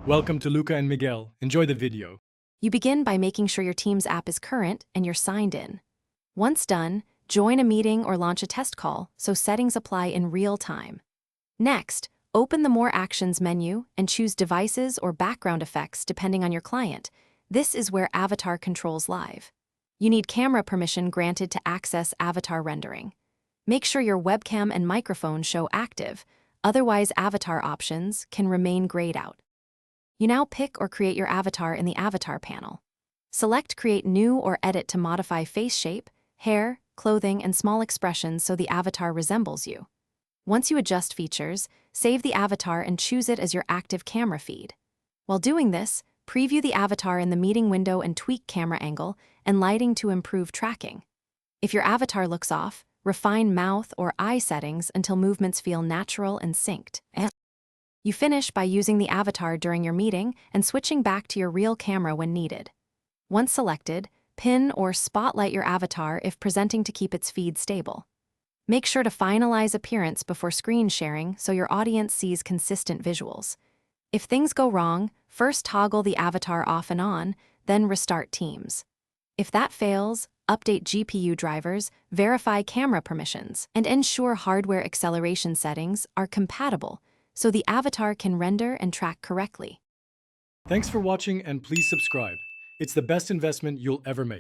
Welcome to Luca and Miguel. Enjoy the video. You begin by making sure your Teams app is current and you're signed in. Once done, join a meeting or launch a test call so settings apply in real time. Next, open the More Actions menu and choose Devices or Background Effects depending on your client. This is where avatar controls live. You need camera permission granted to access avatar rendering. Make sure your webcam and microphone show active, otherwise avatar options can remain grayed out. You now pick or create your avatar in the Avatar panel. Select Create New or Edit to modify face shape, hair, clothing, and small expressions so the avatar resembles you. Once you adjust features, save the avatar and choose it as your active camera feed. While doing this, preview the avatar in the meeting window and tweak camera angle and lighting to improve tracking. If your avatar looks off, refine mouth or eye settings until movements feel natural and synced. You finish by using the avatar during your meeting and switching back to your real camera when needed. Once selected, pin or spotlight your avatar if presenting to keep its feed stable. Make sure to finalize appearance before screen sharing so your audience sees consistent visuals. If things go wrong, first toggle the avatar off and on, then restart Teams. If that fails, update GPU drivers, verify camera permissions, and ensure hardware acceleration settings are compatible so the avatar can render and track correctly. Thanks for watching and please subscribe. It's the best investment you'll ever make.